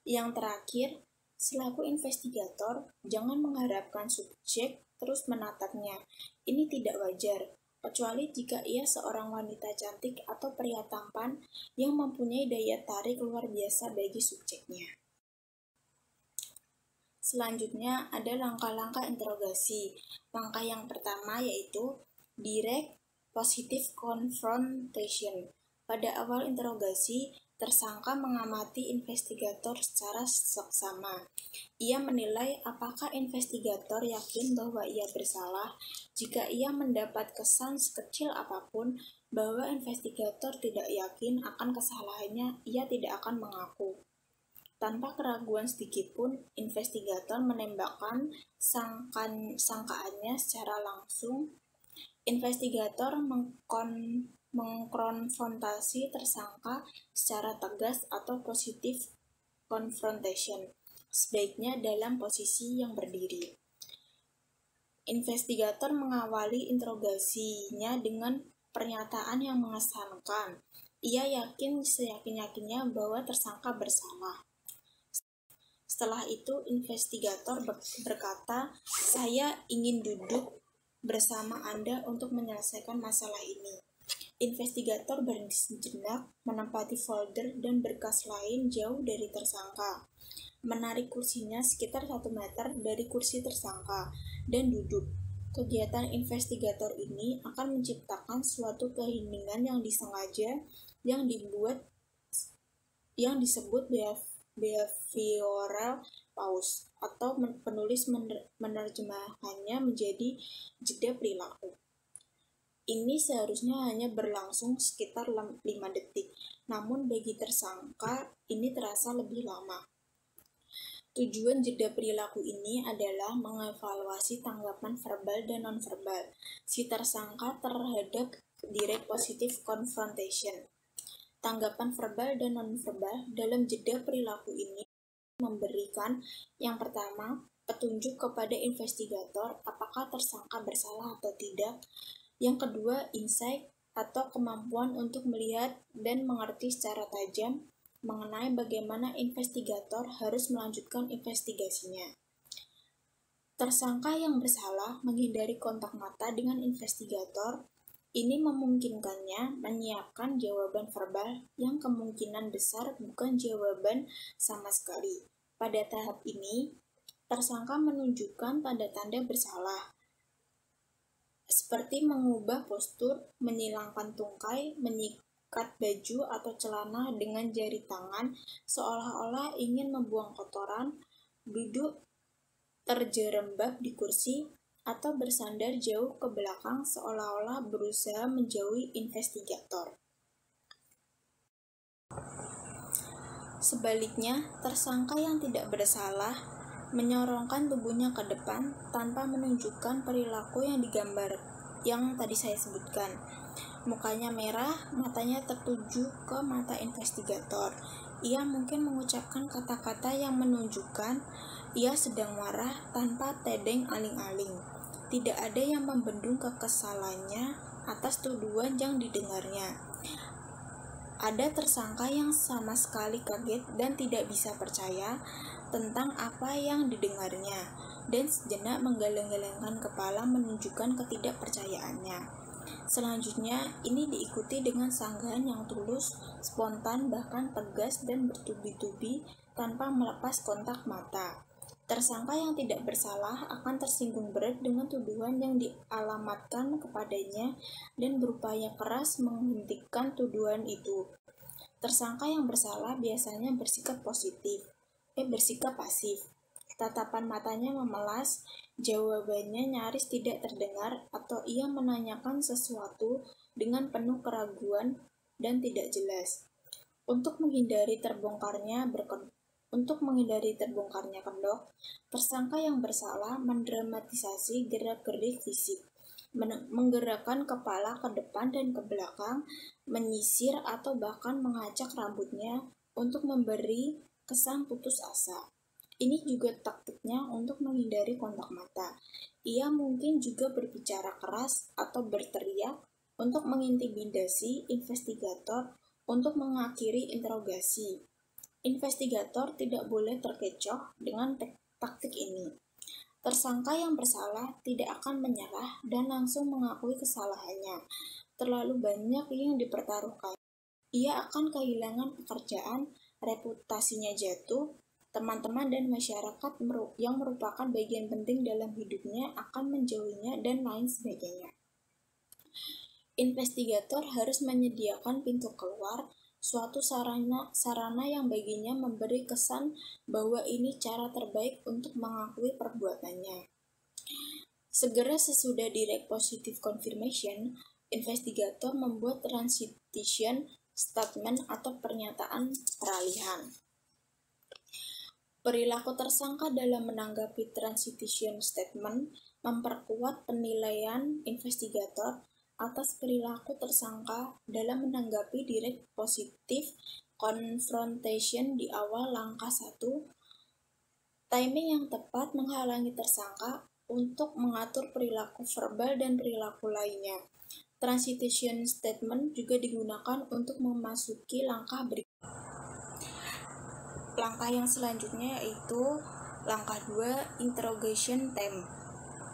Yang terakhir, selaku investigator, jangan mengharapkan subjek terus menatapnya. Ini tidak wajar, kecuali jika ia seorang wanita cantik atau pria tampan yang mempunyai daya tarik luar biasa bagi subjeknya. Selanjutnya ada langkah-langkah interogasi. Langkah yang pertama yaitu direct positive confrontation. Pada awal interogasi, tersangka mengamati investigator secara seksama. Ia menilai apakah investigator yakin bahwa ia bersalah. Jika ia mendapat kesan sekecil apapun bahwa investigator tidak yakin akan kesalahannya, ia tidak akan mengaku. Tanpa keraguan sedikitpun, investigator menembakkan sangkaannya secara langsung. Investigator mengkonfrontasi tersangka secara tegas atau positif confrontation, sebaiknya dalam posisi yang berdiri. Investigator mengawali interogasinya dengan pernyataan yang mengesankan. Ia yakin seyakin-yakinnya bahwa tersangka bersalah. Setelah itu, investigator berkata, "Saya ingin duduk bersama Anda untuk menyelesaikan masalah ini. Investigator berhenti sejenak, menempati folder dan berkas lain jauh dari tersangka, menarik kursinya sekitar 1 meter dari kursi tersangka, dan duduk. Kegiatan investigator ini akan menciptakan suatu keheningan yang disengaja yang disebut behavioral pause, atau penulis menerjemahkannya menjadi jeda perilaku. Ini seharusnya hanya berlangsung sekitar 5 detik, namun bagi tersangka ini terasa lebih lama. Tujuan jeda perilaku ini adalah mengevaluasi tanggapan verbal dan nonverbal si tersangka terhadap direct positive confrontation. Tanggapan verbal dan nonverbal dalam jeda perilaku ini memberikan yang pertama, petunjuk kepada investigator apakah tersangka bersalah atau tidak. Yang kedua, insight atau kemampuan untuk melihat dan mengerti secara tajam mengenai bagaimana investigator harus melanjutkan investigasinya. Tersangka yang bersalah menghindari kontak mata dengan investigator. Ini memungkinkannya menyiapkan jawaban verbal yang kemungkinan besar bukan jawaban sama sekali. Pada tahap ini, tersangka menunjukkan tanda-tanda bersalah, seperti mengubah postur, menyilangkan tungkai, menyikat baju atau celana dengan jari tangan seolah-olah ingin membuang kotoran, duduk terjerembab di kursi, atau bersandar jauh ke belakang seolah-olah berusaha menjauhi investigator. Sebaliknya, tersangka yang tidak bersalah menyorongkan tubuhnya ke depan tanpa menunjukkan perilaku yang tadi saya sebutkan. Mukanya merah, matanya tertuju ke mata investigator. Ia mungkin mengucapkan kata-kata yang menunjukkan ia sedang marah tanpa tedeng aling-aling. Tidak ada yang membendung kekesalannya atas tuduhan yang didengarnya. Ada tersangka yang sama sekali kaget dan tidak bisa percaya tentang apa yang didengarnya, dan sejenak menggeleng-gelengkan kepala menunjukkan ketidakpercayaannya. Selanjutnya, ini diikuti dengan sanggahan yang tulus, spontan, bahkan tegas dan bertubi-tubi tanpa melepas kontak mata. Tersangka yang tidak bersalah akan tersinggung berat dengan tuduhan yang dialamatkan kepadanya dan berupaya keras menghentikan tuduhan itu. Tersangka yang bersalah biasanya bersikap pasif. Tatapan matanya memelas, jawabannya nyaris tidak terdengar, atau ia menanyakan sesuatu dengan penuh keraguan dan tidak jelas. Untuk menghindari terbongkarnya kedok, tersangka yang bersalah mendramatisasi gerak-gerik fisik, menggerakkan kepala ke depan dan ke belakang, menyisir atau bahkan mengacak rambutnya untuk memberi kesan putus asa. Ini juga taktiknya untuk menghindari kontak mata. Ia mungkin juga berbicara keras atau berteriak untuk mengintimidasi investigator untuk mengakhiri interogasi. Investigator tidak boleh terkecoh dengan taktik ini. Tersangka yang bersalah tidak akan menyerah dan langsung mengakui kesalahannya. Terlalu banyak yang dipertaruhkan. Ia akan kehilangan pekerjaan, reputasinya jatuh, teman-teman dan masyarakat yang merupakan bagian penting dalam hidupnya akan menjauhinya, dan lain sebagainya. Investigator harus menyediakan pintu keluar, suatu sarana yang baginya memberi kesan bahwa ini cara terbaik untuk mengakui perbuatannya. Segera sesudah direct positive confirmation, investigator membuat transition statement atau pernyataan peralihan. Perilaku tersangka dalam menanggapi transition statement memperkuat penilaian investigator atas perilaku tersangka dalam menanggapi direct positive confrontation di awal langkah 1. Timing yang tepat menghalangi tersangka untuk mengatur perilaku verbal dan perilaku lainnya. Transition statement juga digunakan untuk memasuki langkah berikutnya. Langkah yang selanjutnya yaitu langkah 2, interrogation time.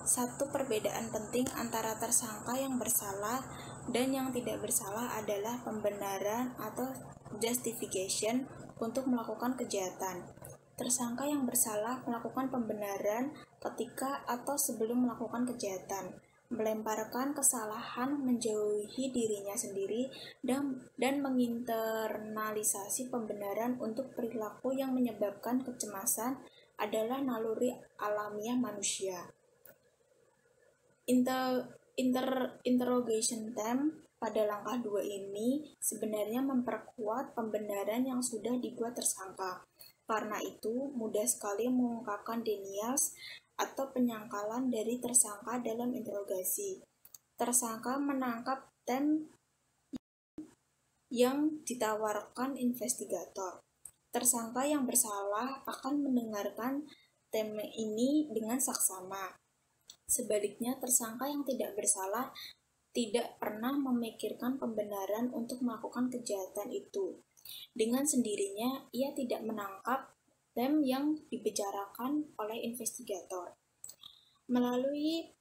Satu perbedaan penting antara tersangka yang bersalah dan yang tidak bersalah adalah pembenaran atau justification untuk melakukan kejahatan. Tersangka yang bersalah melakukan pembenaran ketika atau sebelum melakukan kejahatan, melemparkan kesalahan, menjauhi dirinya sendiri, dan menginternalisasi pembenaran untuk perilaku yang menyebabkan kecemasan adalah naluri alamiah manusia. Interrogation time pada langkah 2 ini sebenarnya memperkuat pembenaran yang sudah dibuat tersangka. Karena itu, mudah sekali mengungkapkan denials atau penyangkalan dari tersangka dalam interogasi. Tersangka menangkap tem yang ditawarkan investigator. Tersangka yang bersalah akan mendengarkan tem ini dengan saksama. Sebaliknya, tersangka yang tidak bersalah tidak pernah memikirkan pembenaran untuk melakukan kejahatan itu. Dengan sendirinya, ia tidak menangkap tem yang dibicarakan oleh investigator. Melalui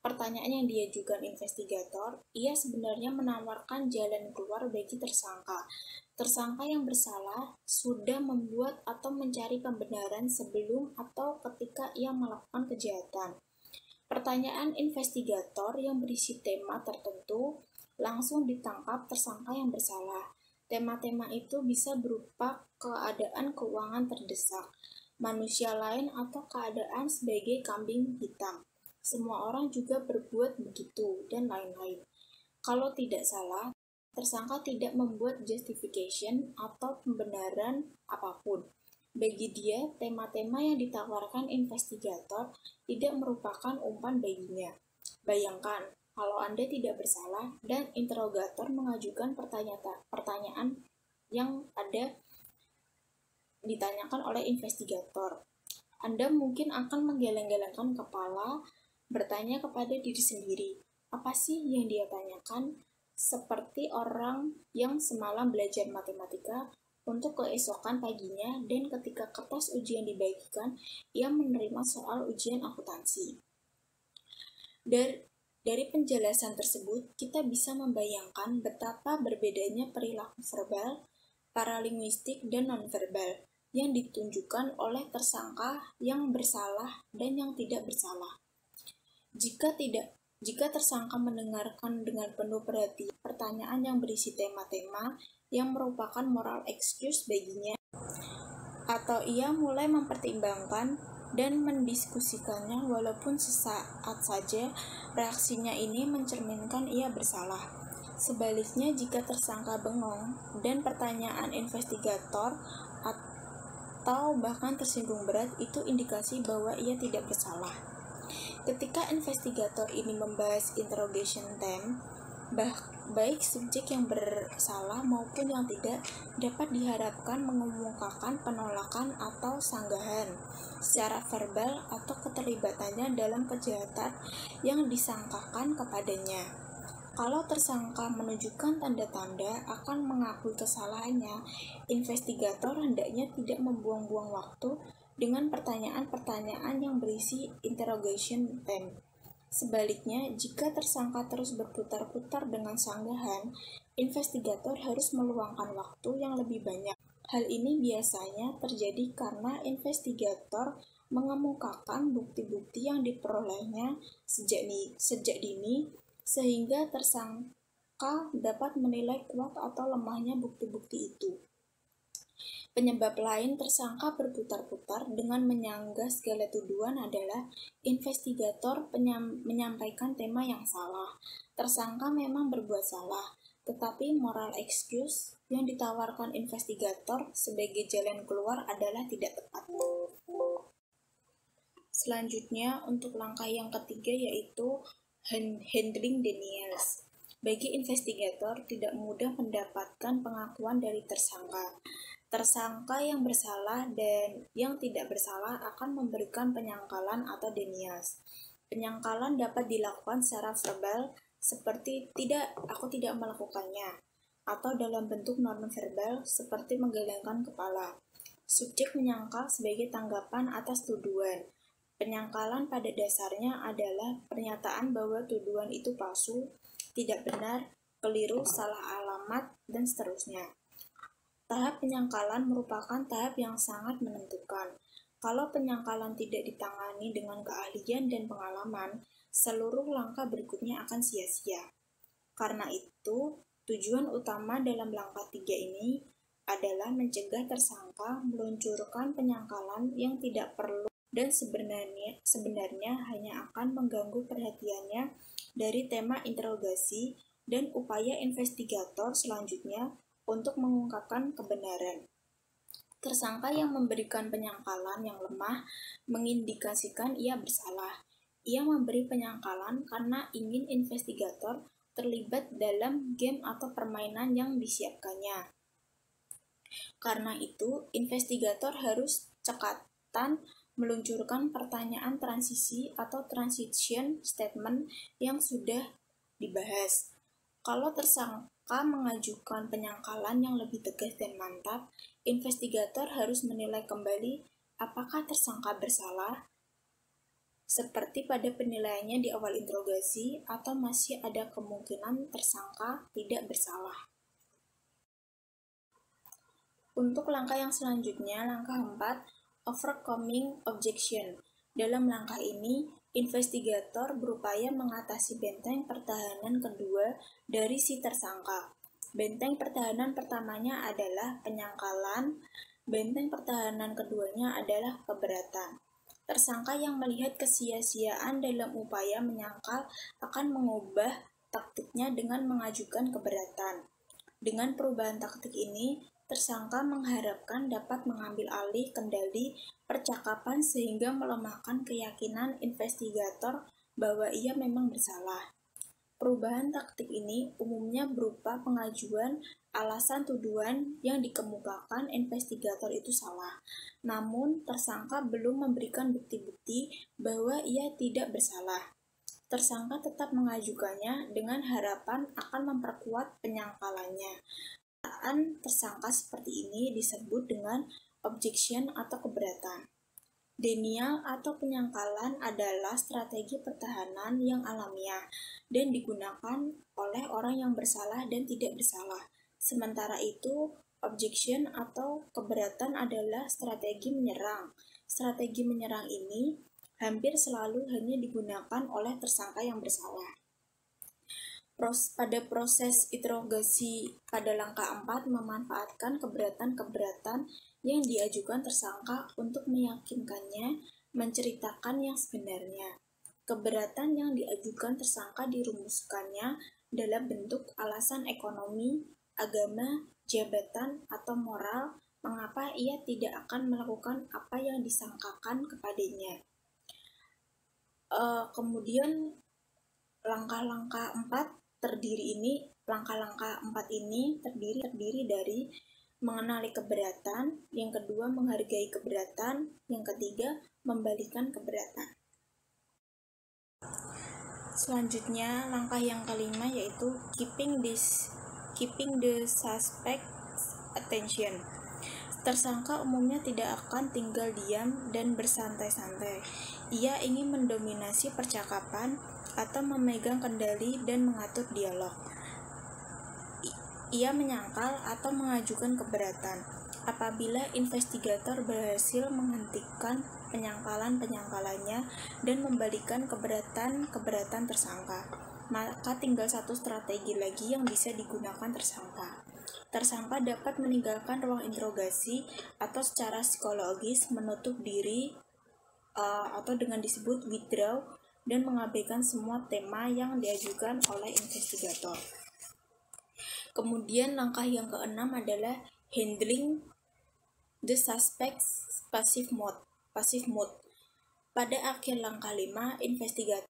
pertanyaan yang diajukan investigator, ia sebenarnya menawarkan jalan keluar bagi tersangka. Tersangka yang bersalah sudah membuat atau mencari pembenaran sebelum atau ketika ia melakukan kejahatan. Pertanyaan investigator yang berisi tema tertentu langsung ditangkap tersangka yang bersalah. Tema-tema itu bisa berupa keadaan keuangan terdesak, manusia lain, atau keadaan sebagai kambing hitam. Semua orang juga berbuat begitu, dan lain-lain. Kalau tidak salah, tersangka tidak membuat justification atau pembenaran apapun. Bagi dia, tema-tema yang ditawarkan investigator tidak merupakan umpan baginya. Bayangkan, kalau Anda tidak bersalah dan interrogator mengajukan pertanyaan yang ditanyakan oleh investigator. Anda mungkin akan menggeleng-gelengkan kepala, bertanya kepada diri sendiri, apa sih yang dia tanyakan? Seperti orang yang semalam belajar matematika untuk keesokan paginya, dan ketika kertas ujian dibagikan, ia menerima soal ujian akuntansi. Dari penjelasan tersebut, kita bisa membayangkan betapa berbedanya perilaku verbal, paralinguistik, dan nonverbal yang ditunjukkan oleh tersangka yang bersalah dan yang tidak bersalah. Jika tersangka mendengarkan dengan penuh perhatian pertanyaan yang berisi tema-tema yang merupakan moral excuse baginya, atau ia mulai mempertimbangkan dan mendiskusikannya walaupun sesaat saja, reaksinya ini mencerminkan ia bersalah. Sebaliknya, jika tersangka bengong dan pertanyaan investigator atau bahkan tersinggung berat, itu indikasi bahwa ia tidak bersalah. Ketika investigator ini membahas interrogation time, baik subjek yang bersalah maupun yang tidak dapat diharapkan mengemukakan penolakan atau sanggahan secara verbal atau keterlibatannya dalam kejahatan yang disangkakan kepadanya. Kalau tersangka menunjukkan tanda-tanda akan mengakui kesalahannya, investigator hendaknya tidak membuang-buang waktu dengan pertanyaan-pertanyaan yang berisi interrogation time. Sebaliknya, jika tersangka terus berputar-putar dengan sanggahan, investigator harus meluangkan waktu yang lebih banyak. Hal ini biasanya terjadi karena investigator mengemukakan bukti-bukti yang diperolehnya sejak dini, sehingga tersangka dapat menilai kuat atau lemahnya bukti-bukti itu. Penyebab lain tersangka berputar-putar dengan menyanggah segala tuduhan adalah investigator menyampaikan tema yang salah. Tersangka memang berbuat salah, tetapi moral excuse yang ditawarkan investigator sebagai jalan keluar adalah tidak tepat. Selanjutnya, untuk langkah yang ketiga yaitu handling denials. Bagi investigator, tidak mudah mendapatkan pengakuan dari tersangka. Tersangka yang bersalah dan yang tidak bersalah akan memberikan penyangkalan atau denials. Penyangkalan dapat dilakukan secara verbal seperti aku tidak melakukannya, atau dalam bentuk nonverbal seperti menggelengkan kepala. Subjek menyangkal sebagai tanggapan atas tuduhan. Penyangkalan pada dasarnya adalah pernyataan bahwa tuduhan itu palsu, tidak benar, keliru, salah alamat, dan seterusnya. Tahap penyangkalan merupakan tahap yang sangat menentukan. Kalau penyangkalan tidak ditangani dengan keahlian dan pengalaman, seluruh langkah berikutnya akan sia-sia. Karena itu, tujuan utama dalam langkah 3 ini adalah mencegah tersangka meluncurkan penyangkalan yang tidak perlu dan sebenarnya hanya akan mengganggu perhatiannya dari tema interogasi dan upaya investigator selanjutnya untuk mengungkapkan kebenaran. Tersangka yang memberikan penyangkalan yang lemah mengindikasikan ia bersalah. Ia memberi penyangkalan karena ingin investigator terlibat dalam game atau permainan yang disiapkannya. Karena itu, investigator harus cekatan meluncurkan pertanyaan transisi atau transition statement yang sudah dibahas. Kalau tersangka mengajukan penyangkalan yang lebih tegas dan mantap, investigator harus menilai kembali apakah tersangka bersalah, seperti pada penilaiannya di awal interogasi, atau masih ada kemungkinan tersangka tidak bersalah. Untuk langkah yang selanjutnya, langkah 4, overcoming objection. Dalam langkah ini, investigator berupaya mengatasi benteng pertahanan kedua dari si tersangka. Benteng pertahanan pertamanya adalah penyangkalan, benteng pertahanan keduanya adalah keberatan. Tersangka yang melihat kesia-siaan dalam upaya menyangkal akan mengubah taktiknya dengan mengajukan keberatan. Dengan perubahan taktik ini, tersangka mengharapkan dapat mengambil alih kendali percakapan sehingga melemahkan keyakinan investigator bahwa ia memang bersalah. Perubahan taktik ini umumnya berupa pengajuan alasan tuduhan yang dikemukakan investigator itu salah. Namun, tersangka belum memberikan bukti-bukti bahwa ia tidak bersalah. Tersangka tetap mengajukannya dengan harapan akan memperkuat penyangkalannya. Tersangka seperti ini disebut dengan objection atau keberatan. Denial atau penyangkalan adalah strategi pertahanan yang alamiah dan digunakan oleh orang yang bersalah dan tidak bersalah. Sementara itu, objection atau keberatan adalah strategi menyerang. Strategi menyerang ini hampir selalu hanya digunakan oleh tersangka yang bersalah. Pada proses interogasi pada langkah 4 memanfaatkan keberatan-keberatan yang diajukan tersangka untuk meyakinkannya menceritakan yang sebenarnya. Keberatan yang diajukan tersangka dirumuskannya dalam bentuk alasan ekonomi, agama, jabatan, atau moral mengapa ia tidak akan melakukan apa yang disangkakan kepadanya. Kemudian langkah-langkah 4 ini terdiri dari mengenali keberatan, yang kedua menghargai keberatan, yang ketiga membalikan keberatan. Selanjutnya, langkah yang kelima yaitu keeping the suspect's attention. Tersangka umumnya tidak akan tinggal diam dan bersantai-santai. Ia ingin mendominasi percakapan atau memegang kendali dan mengatur dialog. Ia menyangkal atau mengajukan keberatan. Apabila investigator berhasil menghentikan penyangkalan-penyangkalannya dan membalikan keberatan tersangka, maka tinggal satu strategi lagi yang bisa digunakan tersangka. Tersangka dapat meninggalkan ruang interogasi atau secara psikologis menutup diri atau dengan disebut withdraw dan mengabaikan semua tema yang diajukan oleh investigator. Kemudian langkah yang keenam adalah handling the suspect's passive mood. Pada akhir langkah 5,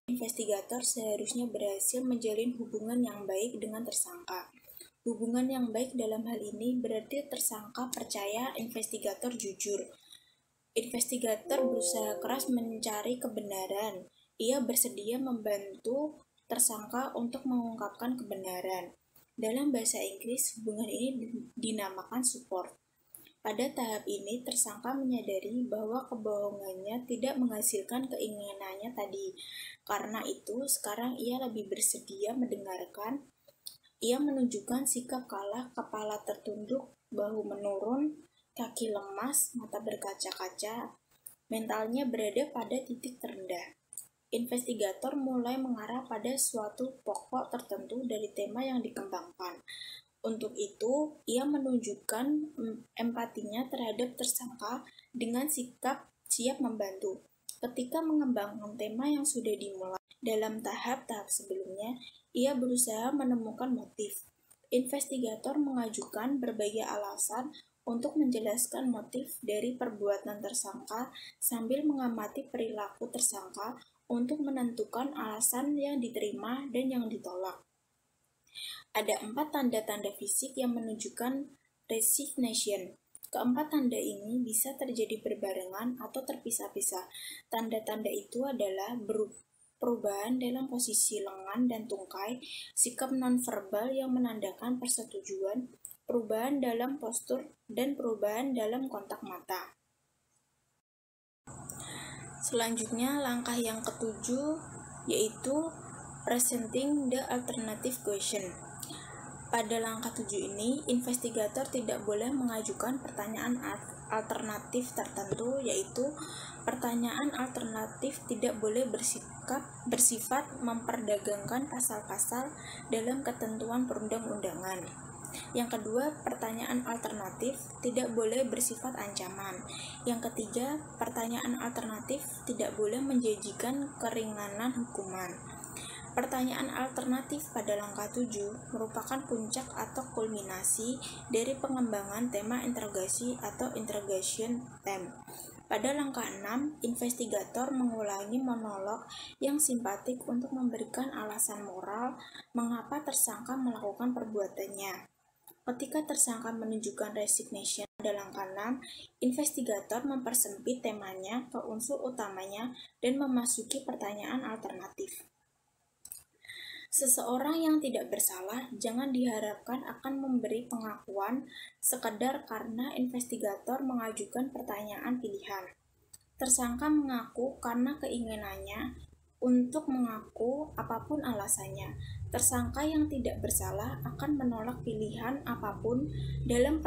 investigator seharusnya berhasil menjalin hubungan yang baik dengan tersangka. Hubungan yang baik dalam hal ini berarti tersangka percaya investigator jujur. Investigator berusaha keras mencari kebenaran. Ia bersedia membantu tersangka untuk mengungkapkan kebenaran. Dalam bahasa Inggris, hubungan ini dinamakan support. Pada tahap ini, tersangka menyadari bahwa kebohongannya tidak menghasilkan keinginannya tadi. Karena itu, sekarang ia lebih bersedia mendengarkan. Ia menunjukkan sikap kalah, kepala tertunduk, bahu menurun, kaki lemas, mata berkaca-kaca. Mentalnya berada pada titik terendah. Investigator mulai mengarah pada suatu pokok tertentu dari tema yang dikembangkan. Untuk itu, ia menunjukkan empatinya terhadap tersangka dengan sikap siap membantu. Ketika mengembangkan tema yang sudah dimulai dalam tahap-tahap sebelumnya, ia berusaha menemukan motif. Investigator mengajukan berbagai alasan untuk menjelaskan motif dari perbuatan tersangka sambil mengamati perilaku tersangka untuk menentukan alasan yang diterima dan yang ditolak. Ada 4 tanda-tanda fisik yang menunjukkan resignation. Keempat tanda ini bisa terjadi berbarengan atau terpisah-pisah. Tanda-tanda itu adalah perubahan dalam posisi lengan dan tungkai, sikap nonverbal yang menandakan persetujuan, perubahan dalam postur, dan perubahan dalam kontak mata. Selanjutnya, langkah yang ketujuh yaitu presenting the alternative question. Pada langkah 7 ini, investigator tidak boleh mengajukan pertanyaan alternatif tertentu, yaitu pertanyaan alternatif tidak boleh bersifat memperdagangkan pasal-pasal dalam ketentuan perundang-undangan. Yang kedua, pertanyaan alternatif tidak boleh bersifat ancaman. Yang ketiga, pertanyaan alternatif tidak boleh menjanjikan keringanan hukuman. Pertanyaan alternatif pada langkah 7 merupakan puncak atau kulminasi dari pengembangan tema interogasi atau interrogation theme. Pada langkah 6, investigator mengulangi monolog yang simpatik untuk memberikan alasan moral mengapa tersangka melakukan perbuatannya. Ketika tersangka menunjukkan resignation pada langkah 6, investigator mempersempit temanya ke unsur utamanya dan memasuki pertanyaan alternatif. Seseorang yang tidak bersalah jangan diharapkan akan memberi pengakuan sekedar karena investigator mengajukan pertanyaan pilihan. Tersangka mengaku karena keinginannya untuk mengaku apapun alasannya. Tersangka yang tidak bersalah akan menolak pilihan apapun dalam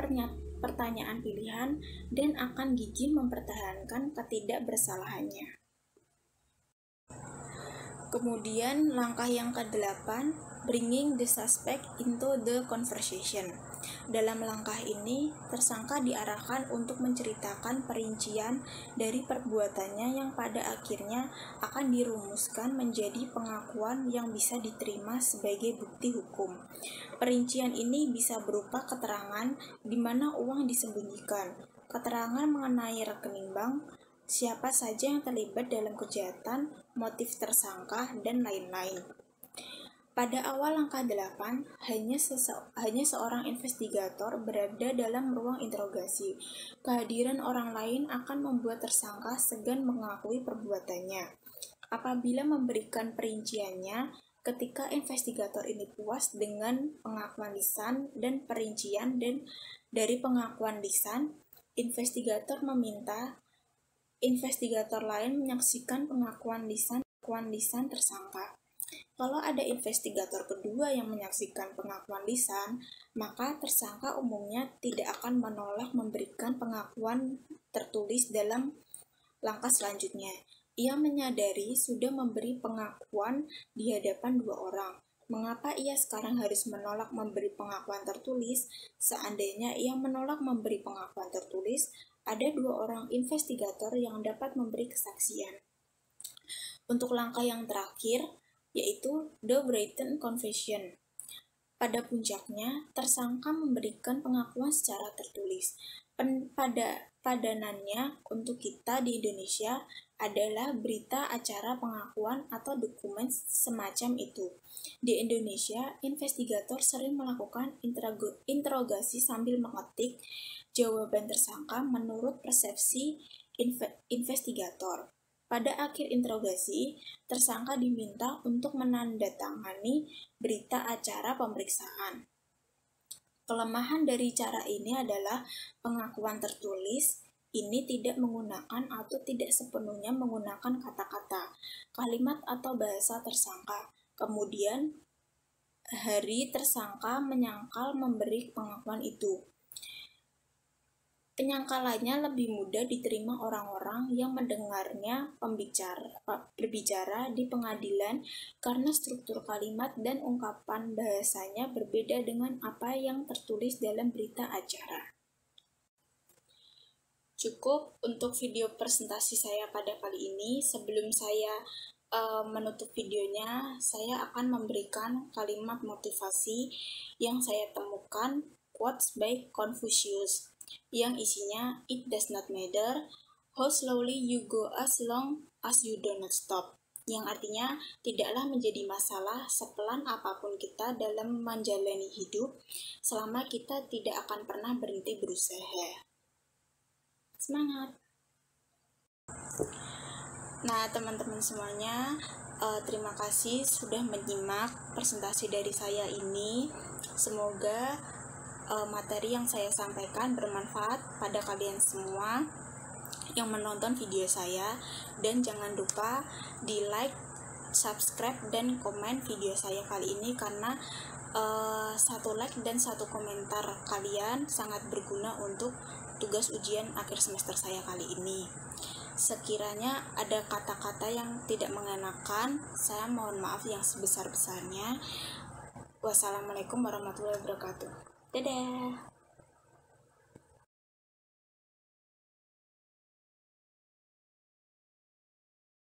pertanyaan pilihan dan akan gigih mempertahankan ketidakbersalahannya. Kemudian langkah yang ke-8, bringing the suspect into the conversation. Dalam langkah ini, tersangka diarahkan untuk menceritakan perincian dari perbuatannya yang pada akhirnya akan dirumuskan menjadi pengakuan yang bisa diterima sebagai bukti hukum. Perincian ini bisa berupa keterangan di mana uang disembunyikan, keterangan mengenai rekening bank, siapa saja yang terlibat dalam kejahatan, motif tersangka, dan lain-lain. Pada awal langkah 8, hanya seorang investigator berada dalam ruang interogasi. Kehadiran orang lain akan membuat tersangka segan mengakui perbuatannya. Apabila memberikan perinciannya, ketika investigator ini puas dengan pengakuan lisan dan perincian dan dari pengakuan lisan, investigator meminta investigator lain menyaksikan pengakuan lisan tersangka. Kalau ada investigator kedua yang menyaksikan pengakuan lisan, maka tersangka umumnya tidak akan menolak memberikan pengakuan tertulis dalam langkah selanjutnya. Ia menyadari sudah memberi pengakuan di hadapan 2 orang. Mengapa ia sekarang harus menolak memberi pengakuan tertulis? Seandainya ia menolak memberi pengakuan tertulis, ada 2 orang investigator yang dapat memberi kesaksian. Untuk langkah yang terakhir, yaitu the written confession. Pada puncaknya, tersangka memberikan pengakuan secara tertulis. Padanannya untuk kita di Indonesia adalah berita acara pengakuan atau dokumen semacam itu. Di Indonesia, investigator sering melakukan interogasi sambil mengetik jawaban tersangka menurut persepsi investigator. Pada akhir interogasi, tersangka diminta untuk menandatangani berita acara pemeriksaan. Kelemahan dari cara ini adalah pengakuan tertulis ini tidak menggunakan atau tidak sepenuhnya menggunakan kata-kata, kalimat atau bahasa tersangka. Kemudian, hari tersangka menyangkal memberi pengakuan itu. Penyangkalannya lebih mudah diterima orang-orang yang mendengarnya berbicara di pengadilan karena struktur kalimat dan ungkapan bahasanya berbeda dengan apa yang tertulis dalam berita acara. Cukup untuk video presentasi saya pada kali ini. Sebelum saya menutup videonya, saya akan memberikan kalimat motivasi yang saya temukan, quotes by Confucius, yang isinya, "It does not matter how slowly you go as long as you do not stop." Yang artinya, tidaklah menjadi masalah sepelan apapun kita dalam menjalani hidup selama kita tidak akan pernah berhenti berusaha. Semangat! Nah, teman-teman semuanya, terima kasih sudah menyimak presentasi dari saya ini. Semoga materi yang saya sampaikan bermanfaat pada kalian semua yang menonton video saya, dan jangan lupa di like, subscribe, dan komen video saya kali ini karena satu like dan satu komentar kalian sangat berguna untuk tugas ujian akhir semester saya kali ini. Sekiranya ada kata-kata yang tidak mengenakan, saya mohon maaf yang sebesar-besarnya. Wassalamualaikum warahmatullahi wabarakatuh. Dadah.